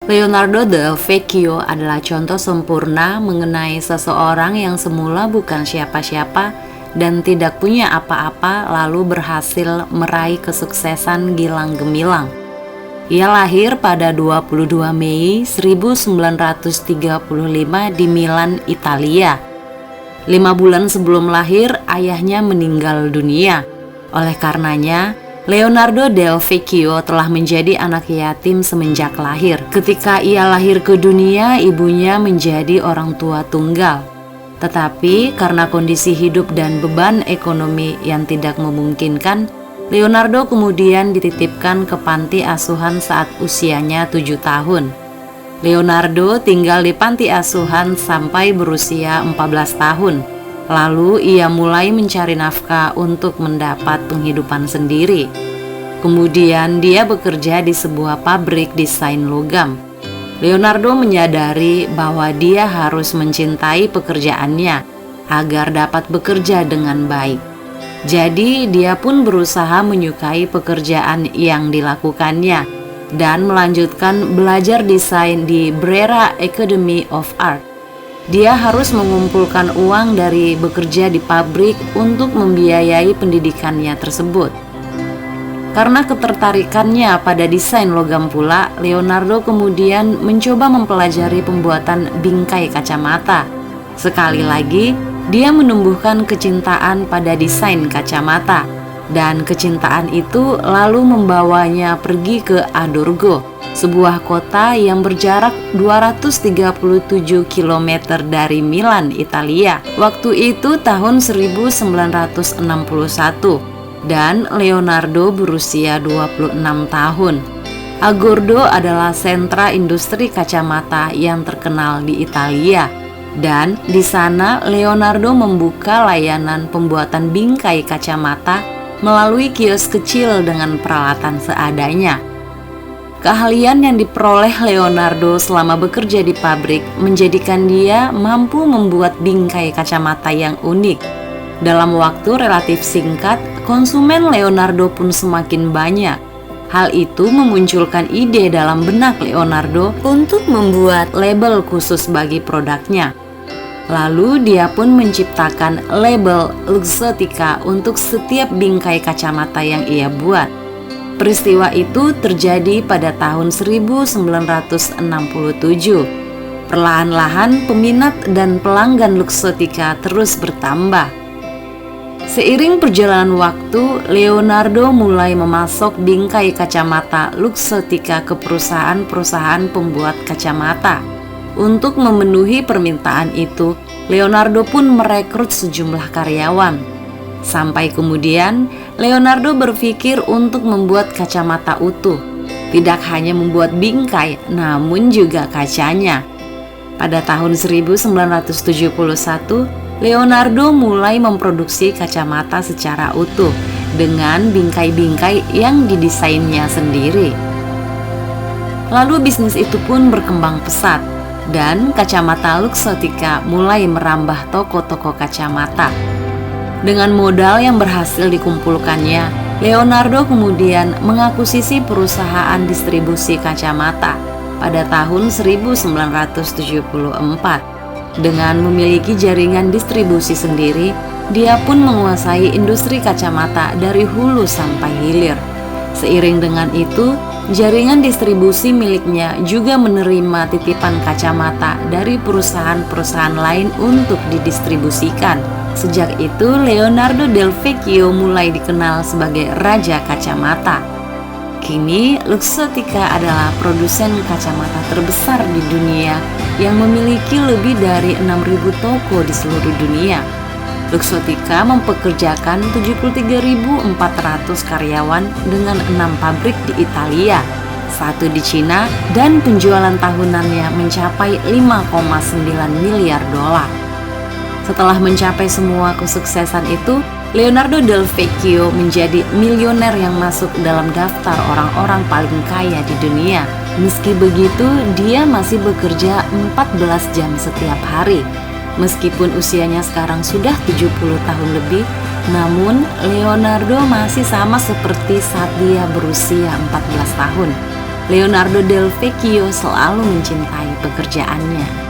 Leonardo Del Vecchio adalah contoh sempurna mengenai seseorang yang semula bukan siapa-siapa dan tidak punya apa-apa lalu berhasil meraih kesuksesan gilang gemilang. Ia lahir pada 22 Mei 1935 di Milan, Italia. 5 bulan sebelum lahir, ayahnya meninggal dunia. Oleh karenanya, Leonardo Del Vecchio telah menjadi anak yatim semenjak lahir. Ketika ia lahir ke dunia, ibunya menjadi orang tua tunggal. Tetapi karena kondisi hidup dan beban ekonomi yang tidak memungkinkan, Leonardo kemudian dititipkan ke panti asuhan saat usianya 7 tahun. Leonardo tinggal di panti asuhan sampai berusia 14 tahun. Lalu ia mulai mencari nafkah untuk mendapat penghidupan sendiri. Kemudian dia bekerja di sebuah pabrik desain logam. Leonardo menyadari bahwa dia harus mencintai pekerjaannya agar dapat bekerja dengan baik. Jadi dia pun berusaha menyukai pekerjaan yang dilakukannya dan melanjutkan belajar desain di Brera Academy of Art. Dia harus mengumpulkan uang dari bekerja di pabrik untuk membiayai pendidikannya tersebut. Karena ketertarikannya pada desain logam pula, Leonardo kemudian mencoba mempelajari pembuatan bingkai kacamata. Sekali lagi, dia menumbuhkan kecintaan pada desain kacamata, dan kecintaan itu lalu membawanya pergi ke Adorgo, sebuah kota yang berjarak 237 km dari Milan, Italia. Waktu itu tahun 1961 dan Leonardo berusia 26 tahun. Agordo adalah sentra industri kacamata yang terkenal di Italia, dan di sana Leonardo membuka layanan pembuatan bingkai kacamata melalui kios kecil dengan peralatan seadanya. Keahlian yang diperoleh Leonardo selama bekerja di pabrik menjadikan dia mampu membuat bingkai kacamata yang unik. Dalam waktu relatif singkat, konsumen Leonardo pun semakin banyak. Hal itu memunculkan ide dalam benak Leonardo untuk membuat label khusus bagi produknya. Lalu dia pun menciptakan label Luxottica untuk setiap bingkai kacamata yang ia buat. Peristiwa itu terjadi pada tahun 1967. Perlahan-lahan peminat dan pelanggan Luxottica terus bertambah. Seiring perjalanan waktu, Leonardo mulai memasok bingkai kacamata Luxottica ke perusahaan-perusahaan pembuat kacamata. Untuk memenuhi permintaan itu, Leonardo pun merekrut sejumlah karyawan. Sampai kemudian, Leonardo berpikir untuk membuat kacamata utuh. Tidak hanya membuat bingkai, namun juga kacanya. Pada tahun 1971, Leonardo mulai memproduksi kacamata secara utuh dengan bingkai-bingkai yang didesainnya sendiri. Lalu bisnis itu pun berkembang pesat, dan kacamata Luxottica mulai merambah toko-toko kacamata. Dengan modal yang berhasil dikumpulkannya, Leonardo kemudian mengakuisisi perusahaan distribusi kacamata pada tahun 1974. Dengan memiliki jaringan distribusi sendiri, dia pun menguasai industri kacamata dari hulu sampai hilir. Seiring dengan itu, jaringan distribusi miliknya juga menerima titipan kacamata dari perusahaan-perusahaan lain untuk didistribusikan. Sejak itu, Leonardo Del Vecchio mulai dikenal sebagai Raja Kacamata. Kini, Luxottica adalah produsen kacamata terbesar di dunia yang memiliki lebih dari 6.000 toko di seluruh dunia. Luxottica mempekerjakan 73.400 karyawan dengan 6 pabrik di Italia, 1 di Cina, dan penjualan tahunannya mencapai 5,9 miliar dolar. Setelah mencapai semua kesuksesan itu, Leonardo Del Vecchio menjadi miliuner yang masuk dalam daftar orang-orang paling kaya di dunia. Meski begitu, dia masih bekerja 14 jam setiap hari. Meskipun usianya sekarang sudah 70 tahun lebih, namun Leonardo masih sama seperti saat dia berusia 14 tahun. Leonardo del Vecchio selalu mencintai pekerjaannya.